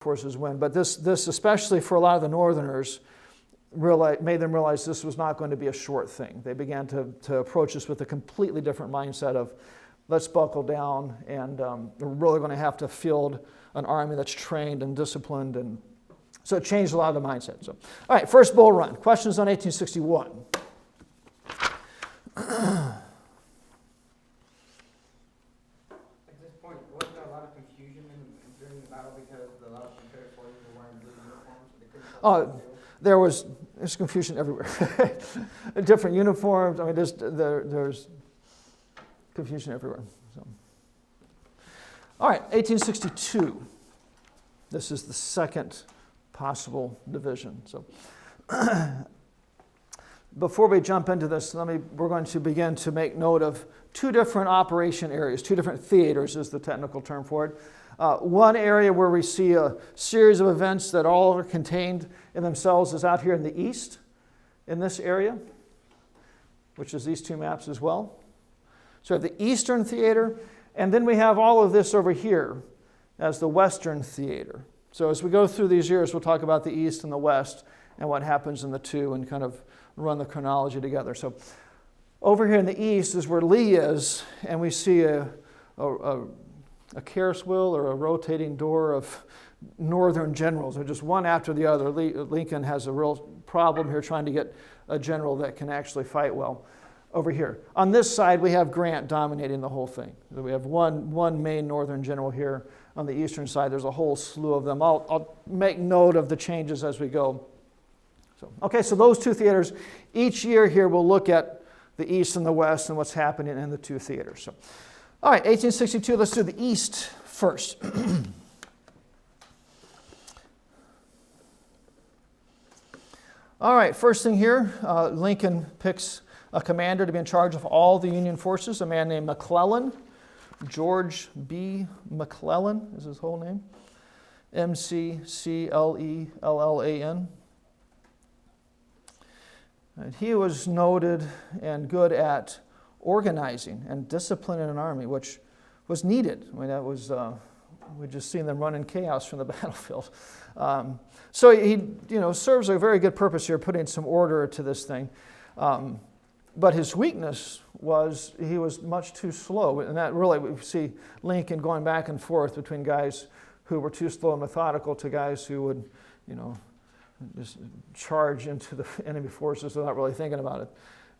forces win. But this especially for a lot of the Northerners, made them realize this was not going to be a short thing. They began to approach this with a completely different mindset of, let's buckle down, and we're really going to have to field an army that's trained and disciplined. And so it changed a lot of the mindset. So, all right, first Bull Run. Questions on 1861. At this point, wasn't there a lot of confusion during the battle because a lot of Confederate forces were wearing blue uniforms? So they couldn't There's confusion everywhere. Different uniforms. I mean, there's confusion everywhere. So. All right, 1862. This is the second possible division. So, before we jump into this, we're going to begin to make note of two different operation areas, two different theaters is the technical term for it. One area where we see a series of events that all are contained in themselves is out here in the east, in this area, which is these two maps as well. So we have the eastern theater, and then we have all of this over here as the western theater. So as we go through these years, we'll talk about the east and the west and what happens in the two and kind of run the chronology together. So over here in the east is where Lee is, and we see a Ferris wheel or a rotating door of northern generals, or just one after the other. Lincoln has a real problem here trying to get a general that can actually fight well. Over here. On this side, we have Grant dominating the whole thing. So we have one main northern general here. On the eastern side, there's a whole slew of them. I'll make note of the changes as we go. So those two theaters. Each year here, we'll look at the east and the west and what's happening in the two theaters. So, all right, 1862, let's do the east first. All right, first thing here, Lincoln picks a commander to be in charge of all the Union forces, a man named McClellan. George B. McClellan is his whole name. M-C-C-L-E-L-L-A-N. And he was noted and good at organizing and disciplining an army, which was needed. I mean, that was, we'd just seen them running chaos from the battlefield. So he, serves a very good purpose here, putting some order to this thing. But his weakness was he was much too slow. And that really, we see Lincoln going back and forth between guys who were too slow and methodical to guys who would, just charge into the enemy forces without really thinking about it.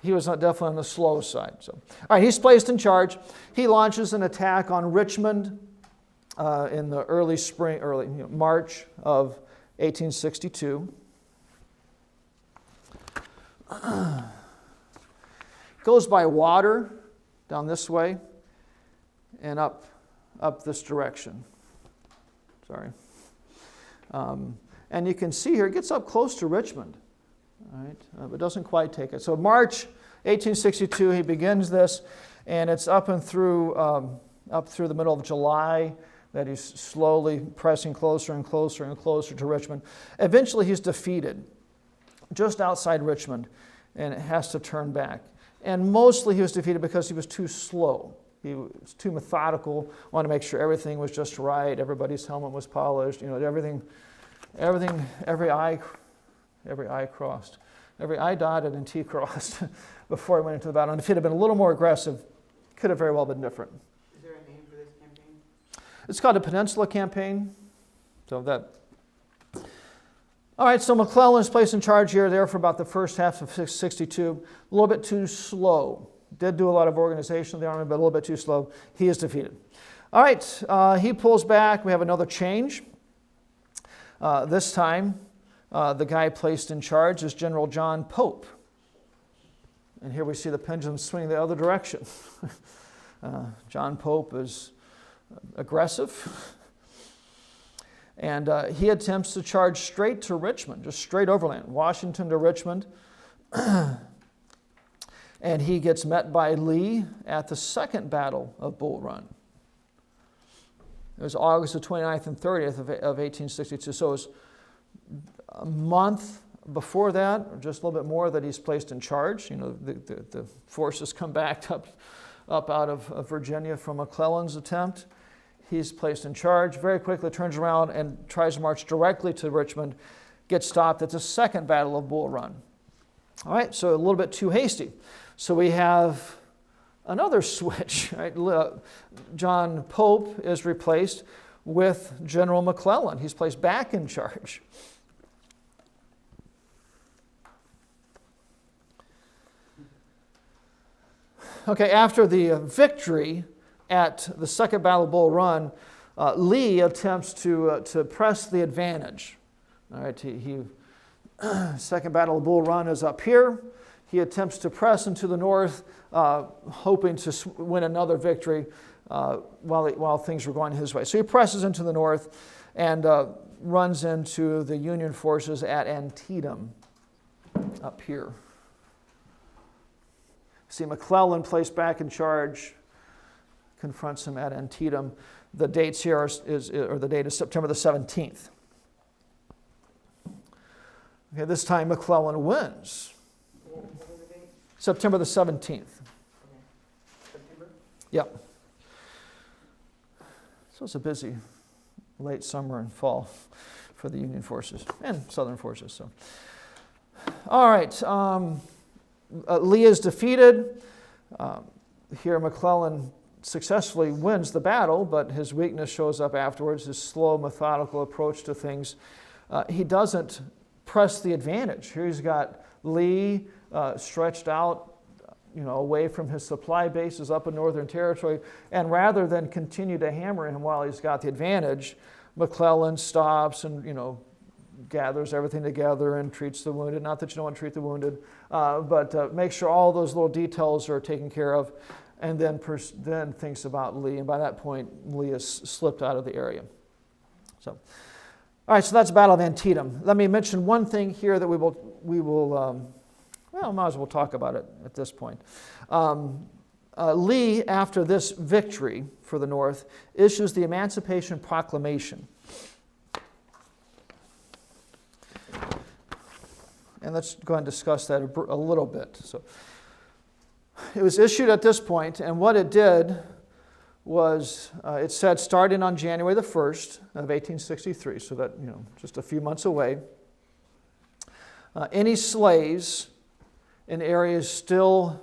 He was definitely on the slow side. So, all right, he's placed in charge. He launches an attack on Richmond in the early March of 1862. Goes by water down this way and up this direction. Sorry. And you can see here, it gets up close to Richmond. All right, but doesn't quite take it. So March 1862, he begins this, and it's up through the middle of July that he's slowly pressing closer and closer and closer to Richmond. Eventually, he's defeated just outside Richmond, and it has to turn back. And mostly he was defeated because he was too slow. He was too methodical, wanted to make sure everything was just right, everybody's helmet was polished, everything, every I crossed, every I dotted and T crossed before he went into the battle. And if he'd have been a little more aggressive, could have very well been different. Is there a name for this campaign? It's called the Peninsula Campaign. All right, so McClellan is placed in charge here, there for about the first half of 62. A little bit too slow. Did do a lot of organization of the army, but a little bit too slow. He is defeated. All right, he pulls back. We have another change. This time, the guy placed in charge is General John Pope. And here we see the pendulum swing the other direction. John Pope is aggressive. And he attempts to charge straight to Richmond, just straight overland, Washington to Richmond. And he gets met by Lee at the second battle of Bull Run. It was August the 29th and 30th of 1862. So it was a month before that, or just a little bit more, that he's placed in charge. The forces come back up out of Virginia from McClellan's attempt. He's placed in charge, very quickly turns around and tries to march directly to Richmond, gets stopped at the Second Battle of Bull Run. All right, so a little bit too hasty. So we have another switch. Right? John Pope is replaced with General McClellan. He's placed back in charge. Okay, after the victory at the Second Battle of Bull Run, Lee attempts to press the advantage. All right, Second Battle of Bull Run is up here. He attempts to press into the north, hoping to win another victory while things were going his way. So he presses into the north and runs into the Union forces at Antietam up here. See McClellan placed back in charge, confronts him at Antietam. The dates here the date is September the 17th. Okay, this time McClellan wins. What was the date? September the 17th. Okay. September? Yep. So it's a busy late summer and fall for the Union forces and Southern forces. So, all right. Lee is defeated. Here McClellan successfully wins the battle, but his weakness shows up afterwards, his slow, methodical approach to things. He doesn't press the advantage. Here he's got Lee stretched out, away from his supply bases up in Northern Territory, and rather than continue to hammer him while he's got the advantage, McClellan stops and, gathers everything together and treats the wounded. Not that you don't want to treat the wounded, but make sure all those little details are taken care of, and then thinks about Lee. And by that point, Lee has slipped out of the area. So, all right. So that's the Battle of Antietam. Let me mention one thing here that we will might as well talk about it at this point. Lee, after this victory for the North, issues the Emancipation Proclamation. And let's go ahead and discuss that a little bit. So, it was issued at this point, and what it did was, it said starting on January the 1st of 1863, so that, just a few months away, any slaves in areas still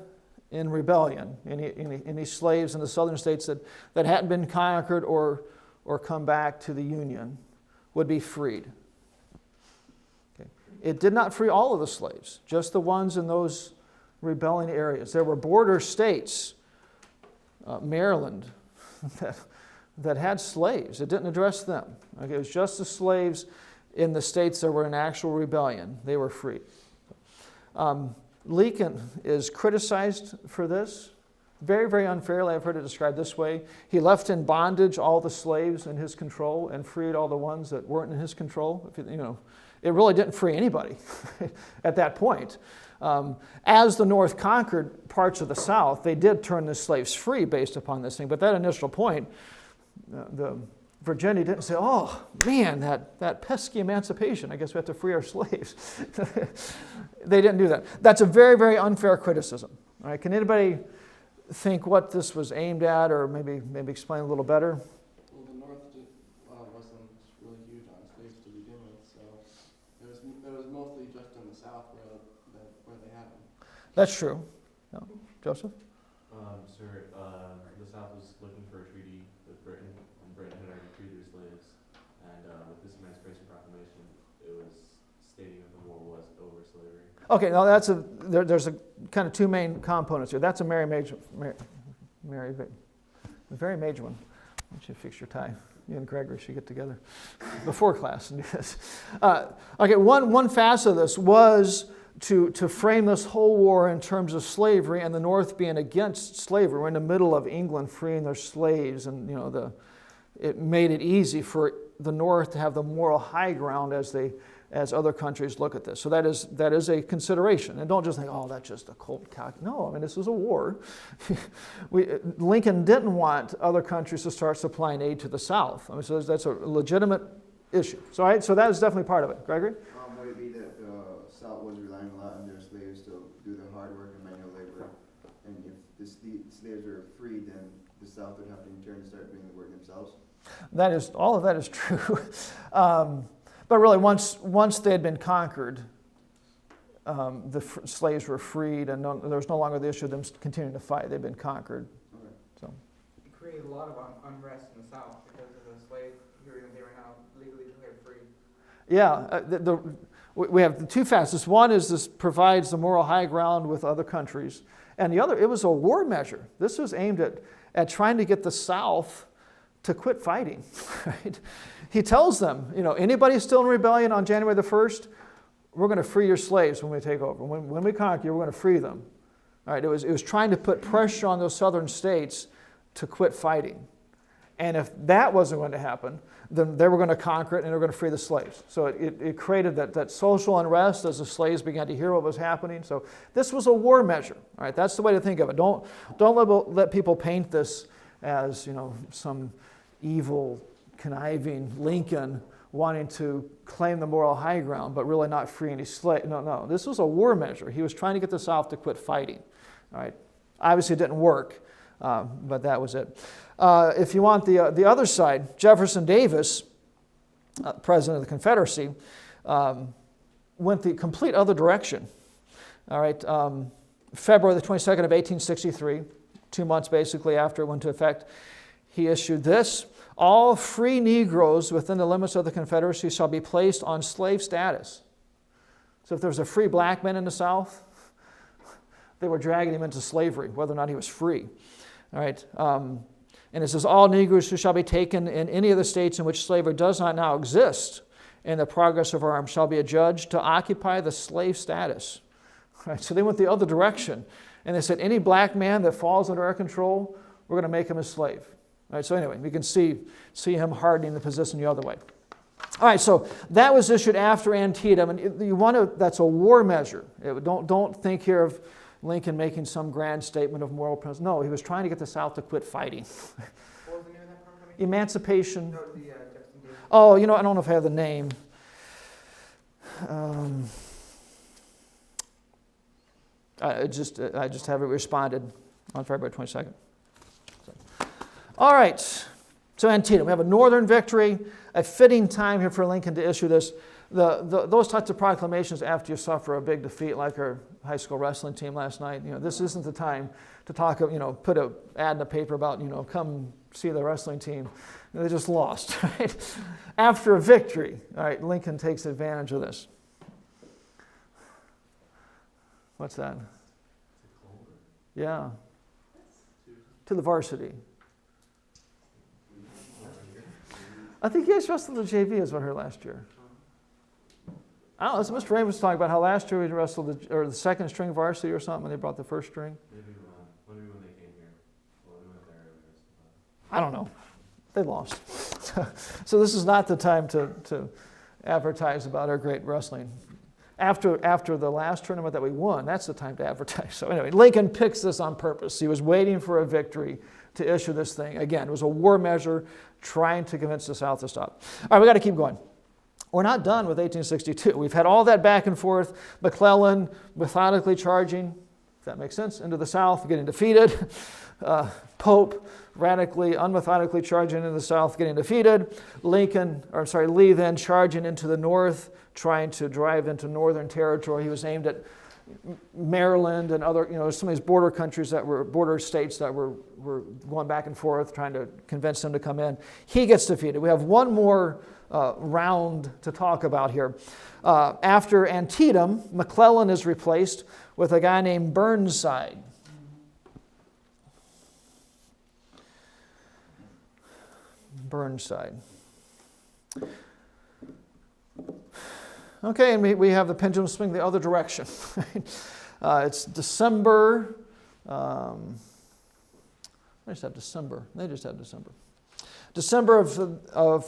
in rebellion, any slaves in the southern states that hadn't been conquered or come back to the Union would be freed. It did not free all of the slaves, just the ones in those rebelling areas. There were border states, Maryland, that had slaves. It didn't address them. Okay, it was just the slaves in the states that were in actual rebellion. They were free. Lincoln is criticized for this, very, very unfairly. I've heard it described this way. He left in bondage all the slaves in his control and freed all the ones that weren't in his control. It really didn't free anybody at that point. As the North conquered parts of the South, they did turn the slaves free based upon this thing. But that initial point, Virginia didn't say, oh, man, that pesky emancipation. I guess we have to free our slaves. They didn't do that. That's a very, very unfair criticism. All right, can anybody think what this was aimed at, or maybe explain a little better? Well, the North wasn't really huge on slaves to begin with, so it was mostly just in the South where they had them. That's true. No. Joseph? Sir, the South was looking for a treaty with Britain, and Britain had already freed their slaves. And with this Emancipation Proclamation, it was stating that the war was over slavery. Okay, now there's a kind of two main components here. That's a very major one. Why don't you fix your tie? You and Gregory should get together before class and do this. Okay, one facet of this was to frame this whole war in terms of slavery and the North being against slavery. We're in the middle of England freeing their slaves, and it made it easy for the North to have the moral high ground as other countries look at this. So that is a consideration. And don't just think, oh, that's just a cold calc. No, I mean, this is a war. Lincoln didn't want other countries to start supplying aid to the South. I mean, so that's a legitimate issue. So that is definitely part of it. Gregory? Would it be that the South was relying a lot on their slaves to do the hard work and manual labor, and if the slaves were freed, then the South would have to in turn start doing the work themselves? That is, all of that is true. But really, once they had been conquered, slaves were freed, and there was no longer the issue of them continuing to fight. They'd been conquered. Okay. So, It created a lot of unrest in the South because of the slave period. They were now legally declared free. yeah, we have the two facets. One is this provides the moral high ground with other countries, and the other, it was a war measure. This was aimed at trying to get the South to quit fighting. Right? He tells them, anybody still in rebellion on January the 1st, we're going to free your slaves when we take over. When we conquer you, we're going to free them. All right, it was trying to put pressure on those southern states to quit fighting. And if that wasn't going to happen, then they were going to conquer it and they were going to free the slaves. So it created that social unrest as the slaves began to hear what was happening. So this was a war measure. All right, that's the way to think of it. Don't let people paint this as some evil, conniving Lincoln wanting to claim the moral high ground, but really not free any slaves. No. This was a war measure. He was trying to get the South to quit fighting. All right. Obviously, it didn't work, but that was it. If you want the other side, Jefferson Davis, president of the Confederacy, went the complete other direction. All right. February the 22nd of 1863, 2 months basically after it went into effect, he issued this: all free Negroes within the limits of the Confederacy shall be placed on slave status. So if there was a free black man in the South, they were dragging him into slavery, whether or not he was free. All right. And it says, all Negroes who shall be taken in any of the states in which slavery does not now exist in the progress of arms shall be adjudged to occupy the slave status. All right. So they went the other direction. And they said, any black man that falls under our control, we're going to make him a slave. All right, so anyway, we can see him hardening the position the other way. All right, so that was issued after Antietam, and that's a war measure. Don't think here of Lincoln making some grand statement of moral principle. No, he was trying to get the South to quit fighting. What was the name of that proclamation? Emancipation. No, the Jefferson Davis. Oh, I don't know if I have the name. I just have it responded on February 22nd. All right, so Antietam. We have a northern victory, a fitting time here for Lincoln to issue this. Those types of proclamations after you suffer a big defeat like our high school wrestling team last night, this isn't the time to talk, put an ad in the paper about, come see the wrestling team. They just lost, right? After a victory, all right, Lincoln takes advantage of this. What's that? Yeah. To the varsity. I think you guys wrestled the JV as well here last year. I don't know. So Mr. Raymond was talking about how last year we wrestled the second string varsity or something, and they brought the first string. Maybe when they came here. Well, we went there earlier. I don't know. They lost. So this is not the time to advertise about our great wrestling. After the last tournament that we won, that's the time to advertise. So anyway, Lincoln picks this on purpose. He was waiting for a victory to issue this thing. Again, it was a war measure trying to convince the South to stop. All right, we got to keep going. We're not done with 1862. We've had all that back and forth. McClellan methodically charging, if that makes sense, into the South, getting defeated. Pope radically, unmethodically charging into the South, getting defeated. Lee then charging into the North, trying to drive into Northern territory. He was aimed at Maryland and other, some of these border countries border states that were going back and forth, trying to convince them to come in. He gets defeated. We have one more round to talk about here. After Antietam, McClellan is replaced with a guy named Burnside. Okay, and we have the pendulum swing the other direction. It's December. They just have December. December of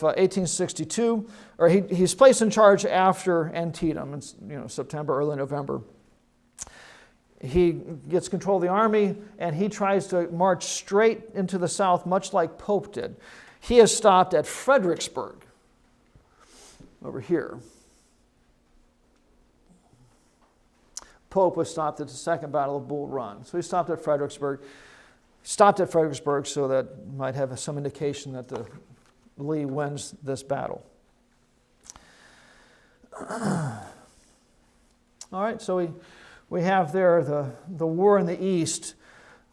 1862, or he's placed in charge after Antietam, September, early November. He gets control of the army, and he tries to march straight into the South, much like Pope did. He is stopped at Fredericksburg, over here. Pope was stopped at the Second Battle of Bull Run. So he stopped at Fredericksburg so that might have some indication that the Lee wins this battle. All right, so we have there the war in the East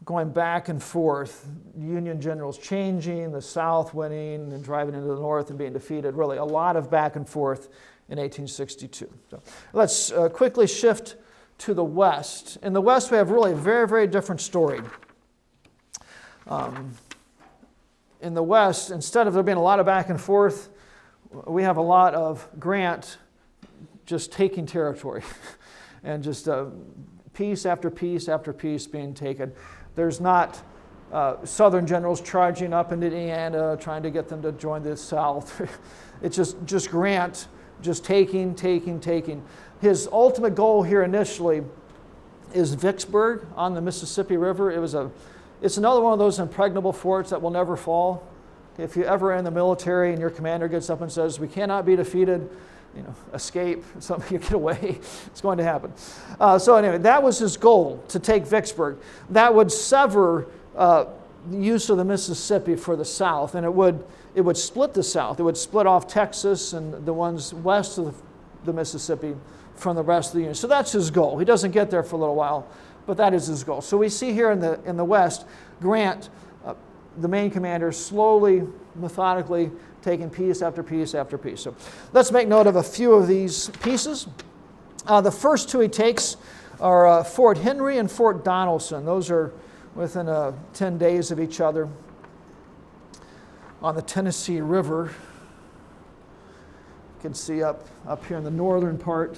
going back and forth. Union generals changing, the South winning and driving into the North and being defeated. Really a lot of back and forth in 1862. So let's quickly shift to the West. In the West, we have really a very, very different story. In the West, instead of there being a lot of back and forth, we have a lot of Grant just taking territory and just piece after piece after piece being taken. There's not Southern generals charging up into Indiana trying to get them to join the South. It's just Grant just taking. His ultimate goal here initially is Vicksburg on the Mississippi River. It's another one of those impregnable forts that will never fall. If you ever in the military and your commander gets up and says, "We cannot be defeated," escape, something, you get away, it's going to happen. So anyway, that was his goal, to take Vicksburg. That would sever the use of the Mississippi for the South, and it would split the South. It would split off Texas and the ones west of the Mississippi from the rest of the Union. So that's his goal. He doesn't get there for a little while, but that is his goal. So we see here in the West, Grant, the main commander, slowly, methodically taking piece after piece after piece. So let's make note of a few of these pieces. The first two he takes are Fort Henry and Fort Donelson. Those are within 10 days of each other on the Tennessee River. You can see up here in the northern part,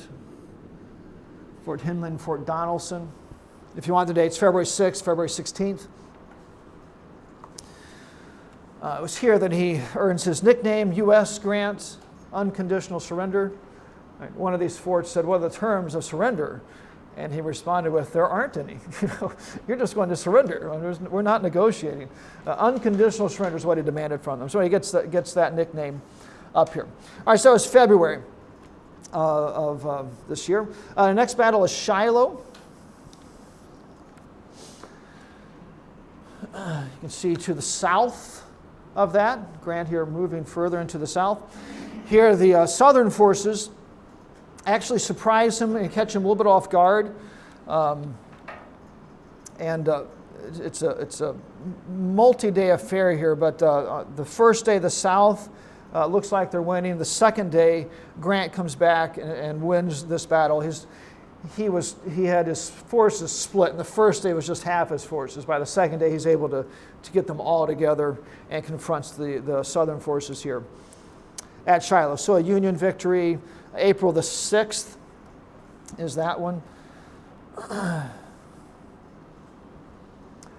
Fort Henry and Fort Donelson. If you want the dates, February 6th, February 16th. It was here that he earns his nickname, U.S. Grant, Unconditional Surrender. Right, one of these forts said, "What are the terms of surrender?" And he responded with, "There aren't any. You're just going to surrender. We're not negotiating." Unconditional surrender is what he demanded from them. So he gets that nickname up here. All right, so it's February of this year. The next battle is Shiloh. You can see to the south of that, Grant here moving further into the south. Here the Southern forces actually surprise him and catch him a little bit off guard. It's a multi-day affair here, but the first day the South looks like they're winning. The second day, Grant comes back and wins this battle. He had his forces split, and the first day was just half his forces. By the second day, he's able to get them all together and confronts the Southern forces here at Shiloh. So a Union victory, April the 6th is that one.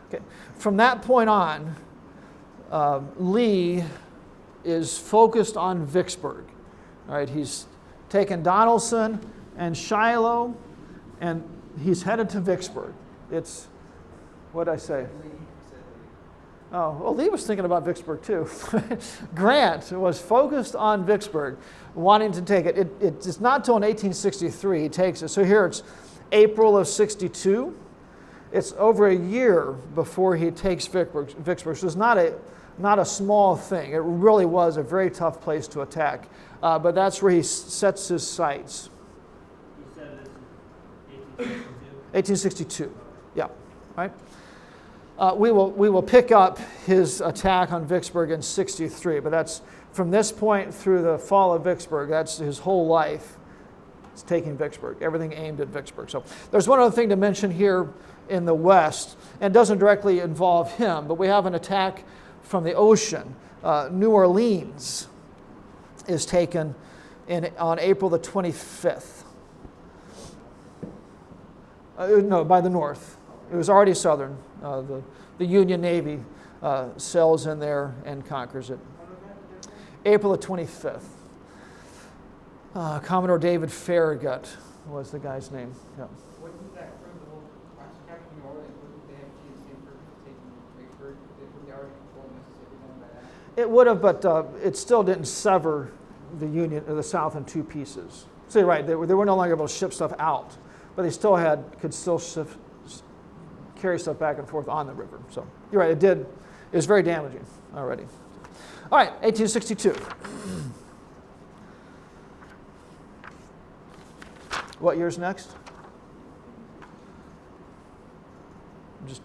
Okay. From that point on, Lee is focused on Vicksburg. All right, he's taken Donelson and Shiloh, and he's headed to Vicksburg. It's, what did I say? Oh, well, Lee was thinking about Vicksburg too. Grant was focused on Vicksburg, wanting to take it. It's not until in 1863 he takes it. So here it's April of 62. It's over a year before he takes Vicksburg. So it's not a small thing. It really was a very tough place to attack. But that's where he sets his sights. You said this is 1862. Yeah, right. We will pick up his attack on Vicksburg in 63, but that's from this point through the fall of Vicksburg. That's his whole life. It's taking Vicksburg. Everything aimed at Vicksburg. So there's one other thing to mention here in the West, and it doesn't directly involve him, but we have an attack from the ocean. New Orleans is taken on April the 25th. No, by the North. It was already Southern. The Union Navy sails in there and conquers it. April the 25th. Commodore David Farragut was the guy's name. Yeah. Wouldn't that prove the whole capturing New Orleans? Wouldn't they have achieved the same purpose of taking Vicksburg? Wouldn't they already control Mississippi then by that? It would have, but it still didn't sever the Union, the South, in two pieces. So you're right; they were no longer able to ship stuff out, but they still could carry stuff back and forth on the river. So you're right; it was very damaging already. All right, 1862. What year's next?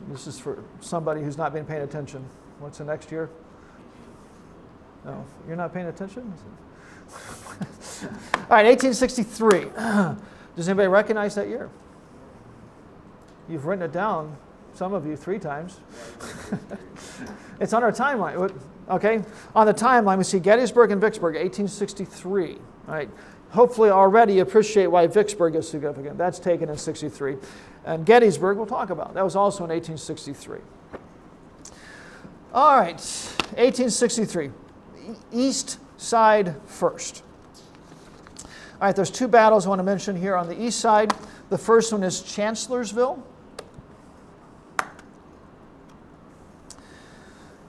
This is for somebody who's not been paying attention. What's the next year? No, you're not paying attention? All right, 1863. Does anybody recognize that year? You've written it down, some of you, 3 times. It's on our timeline. Okay, on the timeline we see Gettysburg and Vicksburg, 1863. All right, hopefully already you appreciate why Vicksburg is significant. That's taken in 63. And Gettysburg we'll talk about. That was also in 1863. All right, 1863. East side first. All right, there's 2 battles I want to mention here on the east side. The first one is Chancellorsville.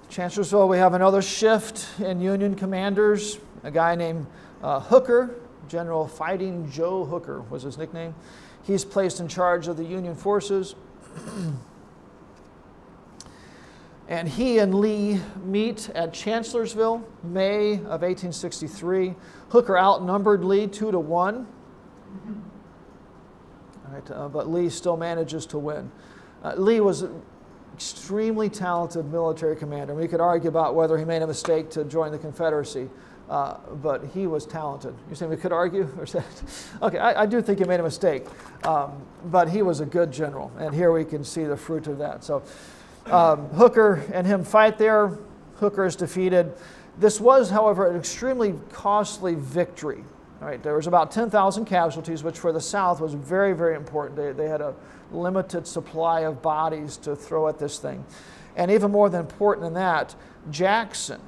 Chancellorsville, we have another shift in Union commanders. A guy named Hooker, General Fighting Joe Hooker was his nickname. He's placed in charge of the Union forces. And he and Lee meet at Chancellorsville, May of 1863. Hooker outnumbered Lee 2-1. All right, but Lee still manages to win. Lee was an extremely talented military commander. We could argue about whether he made a mistake to join the Confederacy, but he was talented. You're saying we could argue? Okay, I do think he made a mistake, but he was a good general, and here we can see the fruit of that. So Hooker and him fight there. Hooker is defeated. This was, however, an extremely costly victory. All right, there was about 10,000 casualties, which for the South was very, very important. They had a limited supply of bodies to throw at this thing. And even more than important than that, Jackson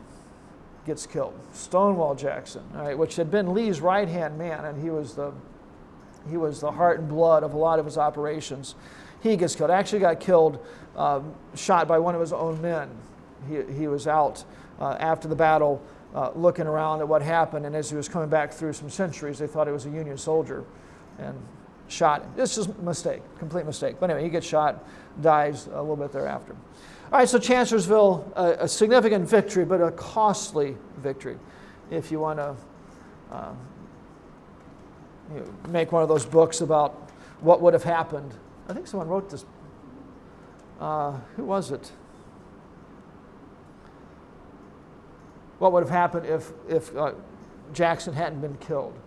gets killed. Stonewall Jackson, all right, which had been Lee's right-hand man, and he was the heart and blood of a lot of his operations. He gets killed. Actually got killed, shot by one of his own men. He was out after the battle looking around at what happened, and as he was coming back through some sentries, they thought it was a Union soldier and shot him. It's just a mistake, complete mistake. But anyway, he gets shot, dies a little bit thereafter. All right, so Chancellorsville, a significant victory, but a costly victory. If you want to make one of those books about what would have happened. I think someone wrote this. Who was it? What would have happened if Jackson hadn't been killed?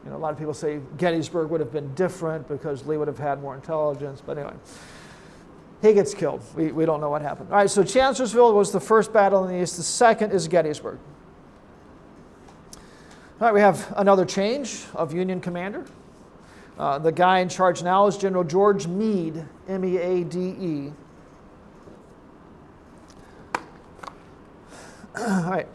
You know, a lot of people say Gettysburg would have been different because Lee would have had more intelligence. But anyway, he gets killed. We don't know what happened. All right, so Chancellorsville was the first battle in the East. The second is Gettysburg. All right, we have another change of Union commander. The guy in charge now is General George Meade, M-E-A-D-E. All right.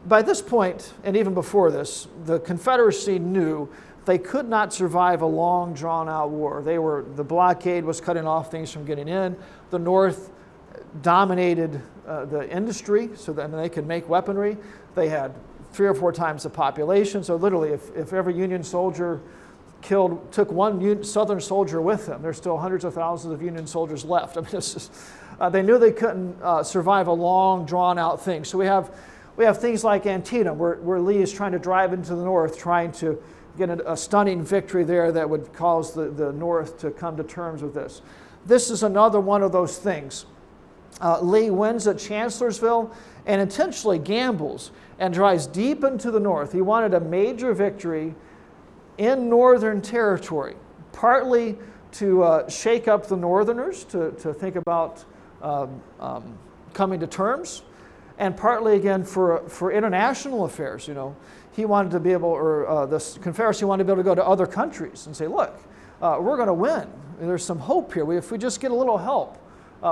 By this point, and even before this, the Confederacy knew they could not survive a long, drawn-out war. The blockade was cutting off things from getting in. The North dominated the industry so that they could make weaponry. They had 3 or 4 times the population. So literally, if every Union soldier took one Southern soldier with them, there's still hundreds of thousands of Union soldiers left. I mean, it's just, they knew they couldn't survive a long, drawn-out thing. So we have things like Antietam, where Lee is trying to drive into the North, trying to get a stunning victory there that would cause the North to come to terms with this. This is another one of those things. Lee wins at Chancellorsville and intentionally gambles and drives deep into the North. He wanted a major victory in Northern territory, partly to shake up the Northerners, to think about coming to terms, and partly again for international affairs. You know, he wanted to be able, or the Confederacy wanted to be able to go to other countries and say, look, we're going to win. There's some hope here. If we just get a little help,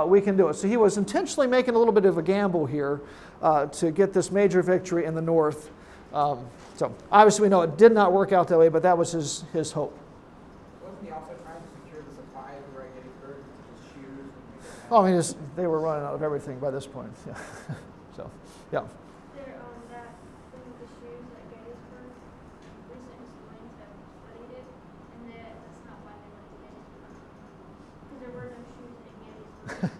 we can do it. So he was intentionally making a little bit of a gamble here to get this major victory in the North. So obviously we know it did not work out that way, but that was his hope. Wasn't he also trying to secure the supplies where Gettysburg, his shoes and things like that? Oh, I mean, they were running out of everything by this point. Yeah. So, yeah. There, that thing with the shoes at Gettysburg, recent historians have studied it, and that's not why they went to Gettysburg. Because there were no shoes at Gettysburg.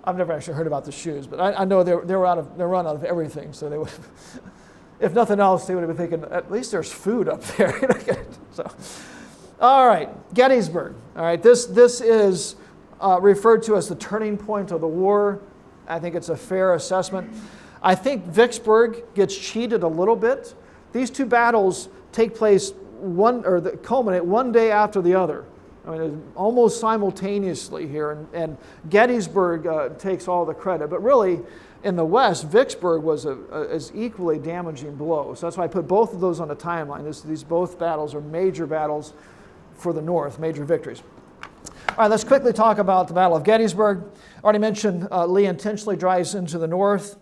I've never actually heard about the shoes, but I know they're run out of everything. So they would, if nothing else, they would have been thinking, at least there's food up there. So, all right, Gettysburg. All right, this is referred to as the turning point of the war. I think it's a fair assessment. I think Vicksburg gets cheated a little bit. These two battles take place culminate one day after the other. I mean, almost simultaneously here, and Gettysburg takes all the credit. But really, in the West, Vicksburg was an equally damaging blow. So that's why I put both of those on the timeline. These both battles are major battles for the North, major victories. All right, let's quickly talk about the Battle of Gettysburg. I already mentioned Lee intentionally drives into the north,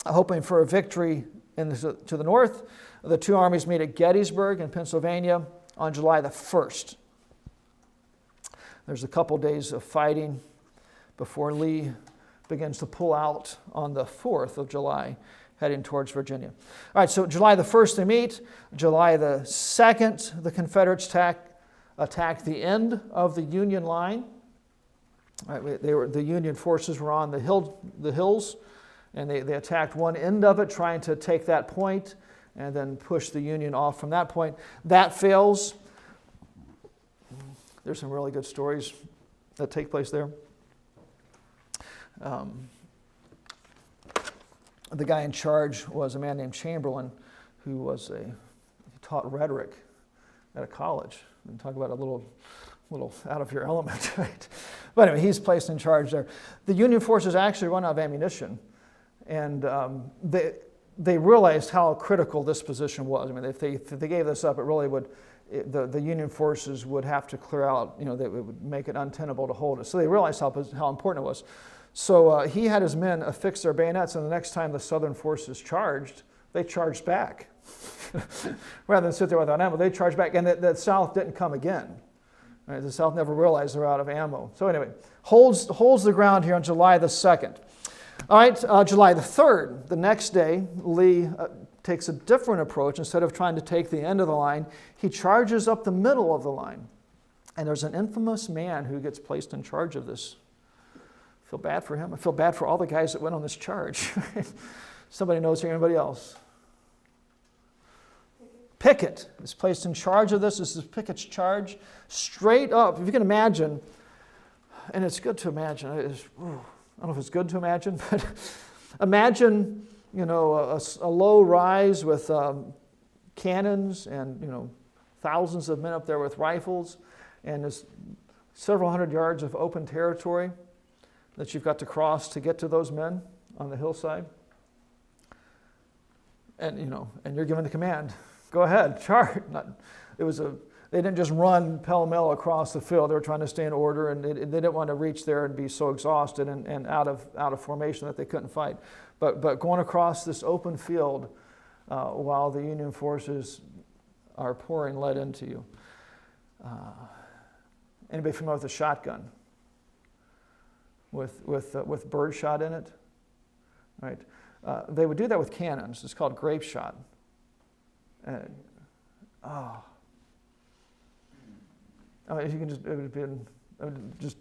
hoping for a victory to the north. The two armies meet at Gettysburg in Pennsylvania on July the 1st. There's a couple days of fighting before Lee begins to pull out on the 4th of July, heading towards Virginia. All right, so July the 1st they meet. July the 2nd, the Confederates attacked the end of the Union line. All right, the Union forces were on the hills, and they attacked one end of it, trying to take that point and then push the Union off from that point. That fails. There's some really good stories that take place there. The guy in charge was a man named Chamberlain, who he taught rhetoric at a college. And talk about a little out of your element, right? But anyway, he's placed in charge there. The Union forces actually run out of ammunition, and they realized how critical this position was. I mean, if they gave this up, it really would. The Union forces would have to clear out. That it would make it untenable to hold it. So they realized how important it was. So he had his men affix their bayonets, and the next time the Southern forces charged, they charged back. Rather than sit there without ammo, they charged back, and the South didn't come again. Right? The South never realized they're out of ammo. So anyway, holds the ground here on July the 2nd. All right, July the 3rd, the next day, Lee takes a different approach. Instead of trying to take the end of the line, he charges up the middle of the line. And there's an infamous man who gets placed in charge of this. I feel bad for him. I feel bad for all the guys that went on this charge. Somebody knows here, anybody else? Pickett is placed in charge of this. This is Pickett's charge. Straight up, if you can imagine, and it's good to imagine. I don't know if it's good to imagine, but imagine, a low rise with cannons and, thousands of men up there with rifles, and there's several hundred yards of open territory that you've got to cross to get to those men on the hillside. And, and you're given the command, go ahead, charge. They didn't just run pell-mell across the field. They were trying to stay in order, and they didn't want to reach there and be so exhausted and out of formation that they couldn't fight. But going across this open field while the Union forces are pouring lead into you. Anybody familiar with a shotgun? With birdshot in it? Right. They would do that with cannons. It's called grape shot. If you can it would have been just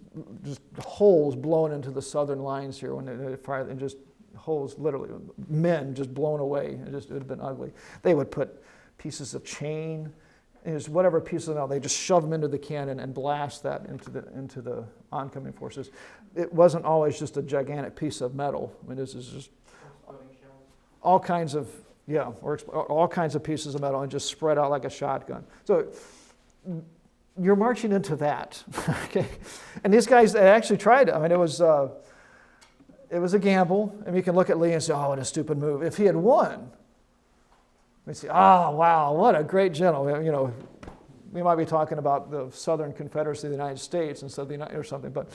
holes blown into the Southern lines here when they fired, and just holes, literally, men just blown away. It would have been ugly. They would put pieces of chain, just whatever pieces of metal, they just shove them into the cannon and blast that into the oncoming forces. It wasn't always just a gigantic piece of metal. I mean, this is just all kinds of all kinds of pieces of metal and just spread out like a shotgun. So you're marching into that, okay? And these guys, they actually tried it. I mean, it was a gamble. And you can look at Lee and say, oh, what a stupid move. If he had won, we'd say, oh, wow, what a great general. We might be talking about the Southern Confederacy of the United States instead of the United or something, but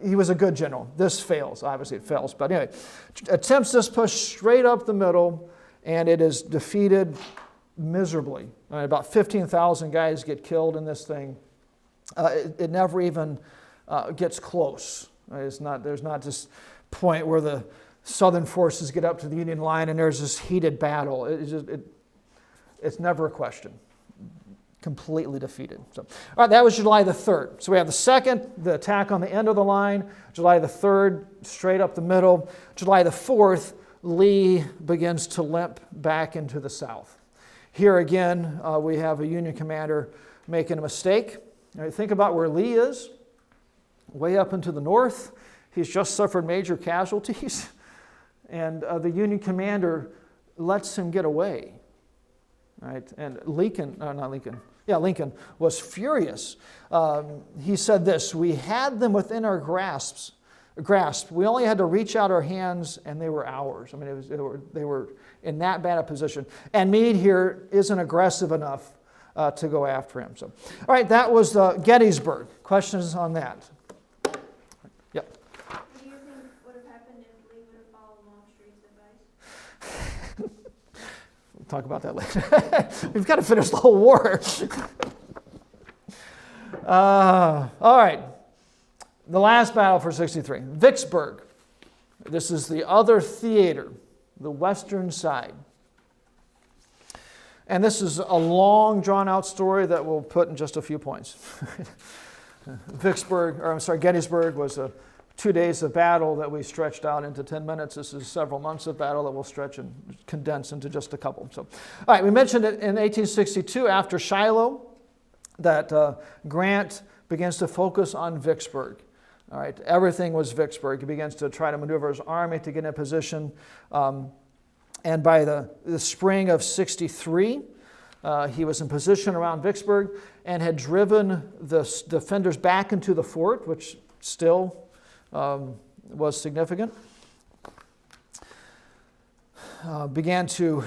he was a good general. This fails. Obviously, it fails. But anyway, attempts this push straight up the middle, and it is defeated miserably. About 15,000 guys get killed in this thing. It never even gets close. Right? There's not this point where the Southern forces get up to the Union line and there's this heated battle. It's never a question. completely defeated. So, all right, that was July the 3rd. So we have the 2nd, the attack on the end of the line. July the 3rd, straight up the middle. July the 4th, Lee begins to limp back into the South. Here again, we have a Union commander making a mistake. All right, think about where Lee is, way up into the north. He's just suffered major casualties, and the Union commander lets him get away. Right? And Lincoln was furious. He said this: "We had them within our grasp. We only had to reach out our hands, and they were ours." I mean, they were in that bad a position. And Meade here isn't aggressive enough to go after him. So, all right, that was Gettysburg. Questions on that? Yep. What do you think would have happened if Lee would have followed Longstreet's advice? We'll talk about that later. We've got to finish the whole war. All right. The last battle for 63, Vicksburg. This is the other theater, the western side. And this is a long, drawn-out story that we'll put in just a few points. Gettysburg was 2 days of battle that we stretched out into 10 minutes. This is several months of battle that we'll stretch and condense into just a couple. So, all right, we mentioned it in 1862 after Shiloh that Grant begins to focus on Vicksburg. All right, everything was Vicksburg. He begins to try to maneuver his army to get in position. And by the spring of 63, he was in position around Vicksburg and had driven the defenders back into the fort, which still was significant. Began to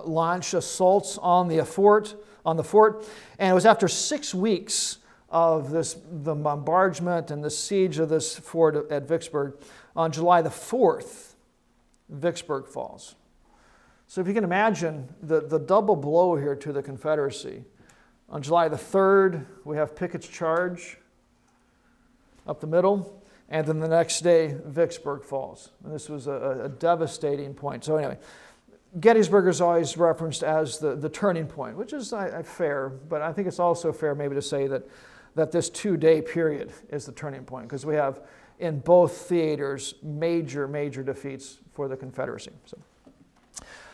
launch assaults on the fort, and it was after 6 weeks of the bombardment and the siege of this fort at Vicksburg, on July the 4th, Vicksburg falls. So if you can imagine the double blow here to the Confederacy. On July the 3rd, we have Pickett's charge up the middle, and then the next day, Vicksburg falls. And this was a devastating point. So anyway, Gettysburg is always referenced as the turning point, which is fair, but I think it's also fair maybe to say that this 2-day period is the turning point, because we have in both theaters major defeats for the Confederacy. So,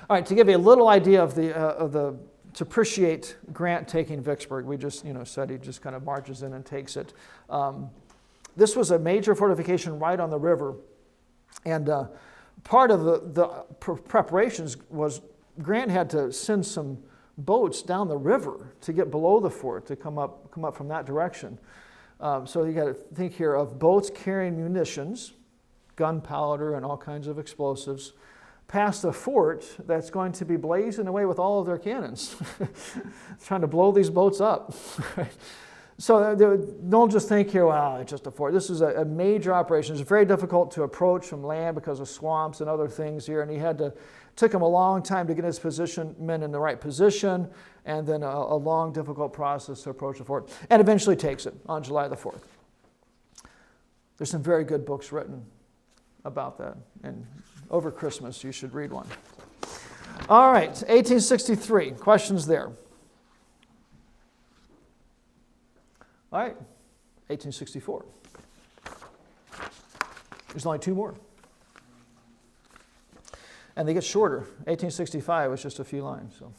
all right, to give you a little idea of to appreciate Grant taking Vicksburg, we just said he just kind of marches in and takes it. This was a major fortification right on the river, and part of the preparations was Grant had to send some boats down the river to get below the fort, to come up from that direction. So you got to think here of boats carrying munitions, gunpowder, and all kinds of explosives, past the fort that's going to be blazing away with all of their cannons, trying to blow these boats up. So don't just think here, wow, it's just a fort. This is a major operation. It's very difficult to approach from land because of swamps and other things here, and took him a long time to get his men in the right position, and then a long, difficult process to approach the fort, and eventually takes it on July the 4th. There's some very good books written about that, and over Christmas you should read one. All right, 1863, questions there? All right, 1864. There's only 2 more. And they get shorter. 1865 was just a few lines. So.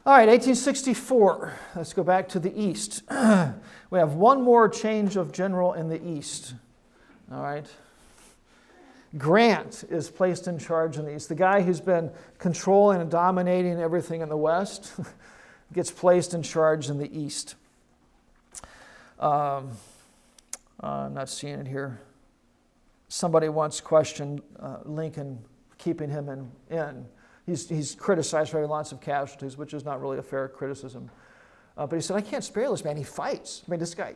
All right, 1864. Let's go back to the east. We have one more change of general in the east. All right. Grant is placed in charge in the east. The guy who's been controlling and dominating everything in the west gets placed in charge in the east. I'm not seeing it here. Somebody once questioned Lincoln keeping him in. He's criticized for having lots of casualties, which is not really a fair criticism. But he said, I can't spare this man. He fights. I mean, this guy,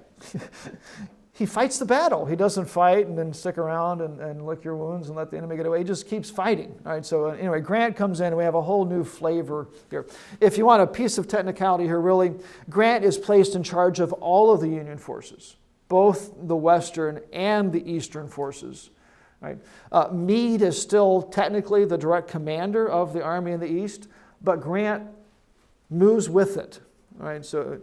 he fights the battle. He doesn't fight and then stick around and lick your wounds and let the enemy get away. He just keeps fighting. All right, so anyway, Grant comes in and we have a whole new flavor here. If you want a piece of technicality here, really, Grant is placed in charge of all of the Union forces, both the Western and the Eastern forces. Right? Meade is still technically the direct commander of the army in the East, but Grant moves with it. All right, so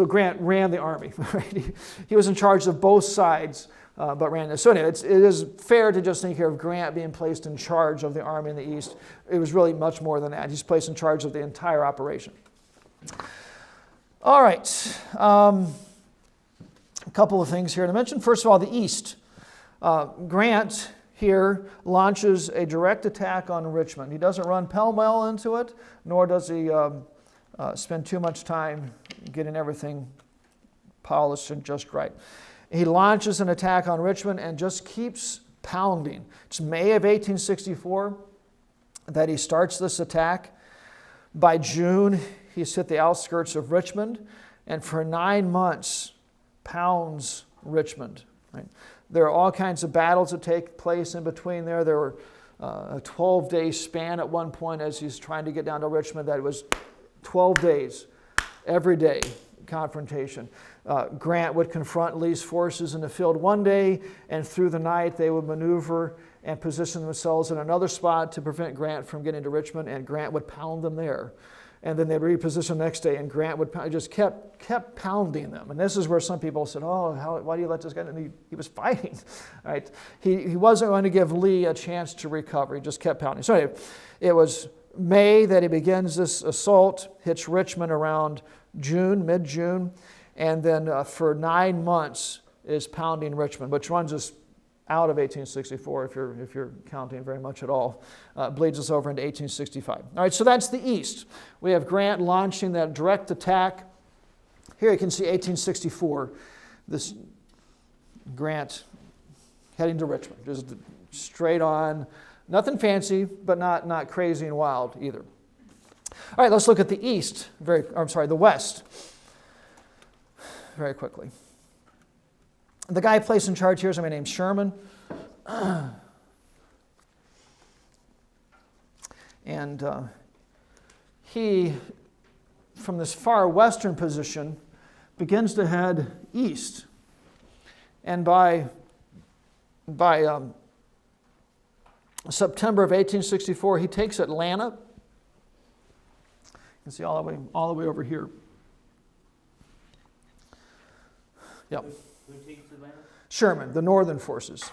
Grant ran the army. Right? He was in charge of both sides, but ran this. So anyway, it is fair to just think here of Grant being placed in charge of the army in the East. It was really much more than that. He's placed in charge of the entire operation. All right, a couple of things here to mention. First of all, the East. Grant here launches a direct attack on Richmond. He doesn't run pell-mell into it, nor does he spend too much time getting everything polished and just right. He launches an attack on Richmond and just keeps pounding. It's May of 1864 that he starts this attack. By June, he's hit the outskirts of Richmond, and for 9 months pounds Richmond. Right? There are all kinds of battles that take place in between there. There were a 12-day span at one point as he's trying to get down to Richmond. That was 12 days, every day confrontation. Grant would confront Lee's forces in the field one day, and through the night they would maneuver and position themselves in another spot to prevent Grant from getting to Richmond, and Grant would pound them there. And then they'd reposition the next day, and Grant would just kept pounding them. And this is where some people said, why do you let this guy? And he was fighting. Right? He wasn't going to give Lee a chance to recover. He just kept pounding. So anyway, it was May that he begins this assault, hits Richmond around June, mid-June, and then for 9 months is pounding Richmond, which runs us out of 1864 if you're counting very much at all. Bleeds us over into 1865. All right, so that's the East. We have Grant launching that direct attack. Here you can see 1864, this Grant heading to Richmond, just straight on. Nothing fancy, but not crazy and wild either. All right, let's look at the East, the West, very quickly. The guy placed in charge here is somebody named Sherman. And he, from this far western position, begins to head east. And by September of 1864, he takes Atlanta. You can see all the way over here. Yep. Who takes Atlanta? Sherman, the northern forces.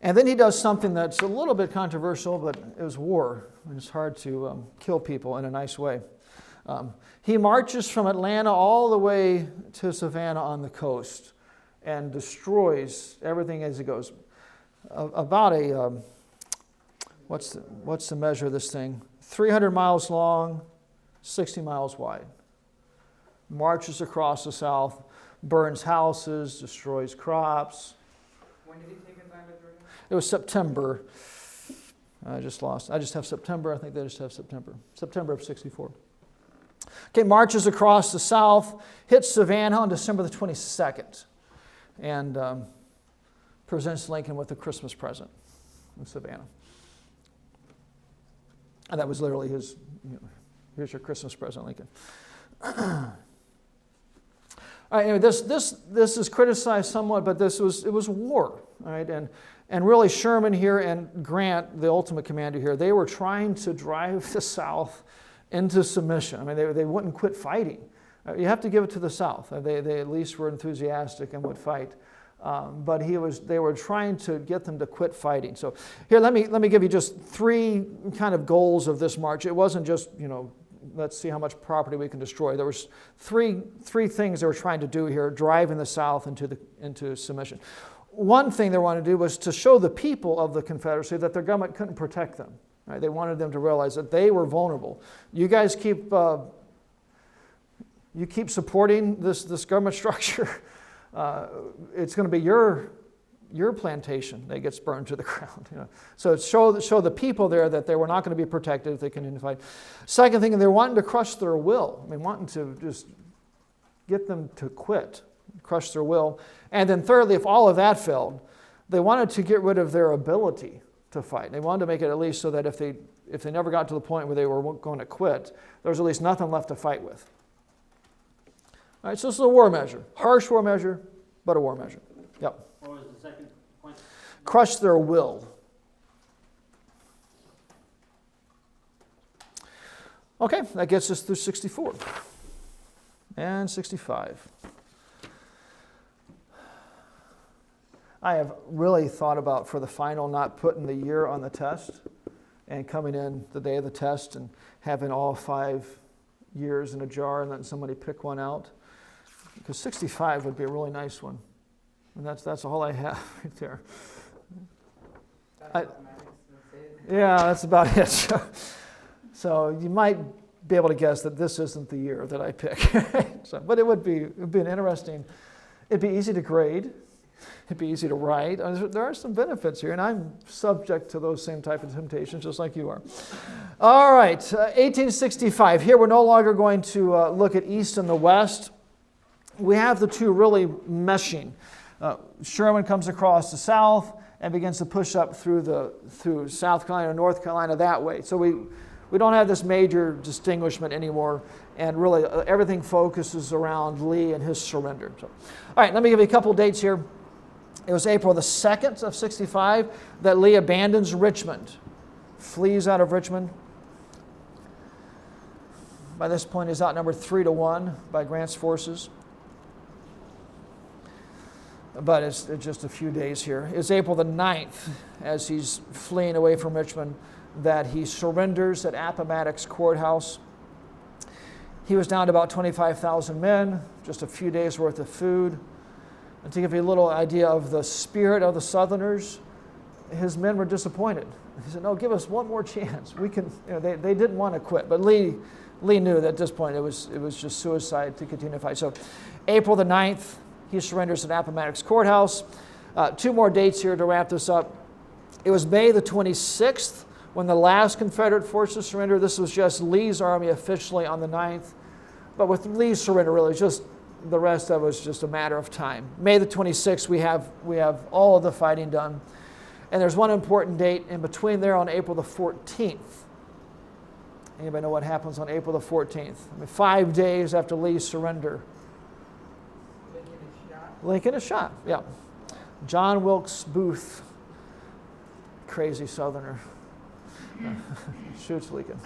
And then he does something that's a little bit controversial, but it was war. And it's hard to kill people in a nice way. He marches from Atlanta all the way to Savannah on the coast and destroys everything as he goes. About what's the measure of this thing? 300 miles long, 60 miles wide. Marches across the South, burns houses, destroys crops. When did he take Atlanta, Jordan? It was September. I just have September. I think they just have September. September of 64. Okay, marches across the South, hits Savannah on December the 22nd, and presents Lincoln with a Christmas present in Savannah. And that was literally his, here's your Christmas present, Lincoln. All right, anyway, this is criticized somewhat, but it was war, all right, and really Sherman here and Grant, the ultimate commander here, they were trying to drive the South into submission. I mean, they wouldn't quit fighting. You have to give it to the South. They at least were enthusiastic and would fight, but they were trying to get them to quit fighting. So here, let me give you just three kind of goals of this march. It wasn't just let's see how much property we can destroy. There was three things they were trying to do here, driving the South into submission. One thing they wanted to do was to show the people of the Confederacy that their government couldn't protect them. Right? They wanted them to realize that they were vulnerable. You guys keep supporting this government structure. It's going to be your plantation that gets burned to the ground. So show the people there that they were not going to be protected if they continued to fight. Second thing, they're wanting to crush their will. I mean, wanting to just get them to quit, crush their will. And then thirdly, if all of that failed, they wanted to get rid of their ability to fight. They wanted to make it at least so that if they never got to the point where they were going to quit, there was at least nothing left to fight with. All right, so this is a war measure. Harsh war measure, but a war measure. Yep. What was the second point? Crush their will. Okay, that gets us through 64 and 65. I have really thought about for the final not putting the year on the test and coming in the day of the test and having all 5 years in a jar and letting somebody pick one out. Because 65 would be a really nice one. And that's all I have right there. Yeah, that's about it. So you might be able to guess that this isn't the year that I pick. But it would be an interesting, it'd be easy to grade. It'd be easy to write. There are some benefits here, and I'm subject to those same type of temptations just like you are. All right, 1865. Here we're no longer going to look at East and the West. We have the two really meshing. Sherman comes across the South and begins to push up through South Carolina, North Carolina that way. So we don't have this major distinguishment anymore, and really everything focuses around Lee and his surrender. So, all right, let me give you a couple dates here. It was April the 2nd of 65 that Lee abandons Richmond, flees out of Richmond. By this point, he's outnumbered 3-1 by Grant's forces. But it's just a few days here. It's April the 9th, as he's fleeing away from Richmond, that he surrenders at Appomattox Courthouse. He was down to about 25,000 men, just a few days' worth of food. And to give you a little idea of the spirit of the Southerners, his men were disappointed. He said, no, give us one more chance. We can, they didn't want to quit. But Lee knew that at this point it was just suicide to continue to fight. So April the 9th, he surrenders at Appomattox Courthouse. 2 more dates here to wrap this up. It was May the 26th when the last Confederate forces surrendered. This was just Lee's army officially on the 9th. But with Lee's surrender, really, just the rest of it was just a matter of time. May the 26th, we have all of the fighting done. And there's one important date in between there on April the 14th. Anybody know what happens on April the 14th? 5 days after Lee's surrender. Lincoln is shot, yeah. John Wilkes Booth, crazy Southerner, shoots Lincoln.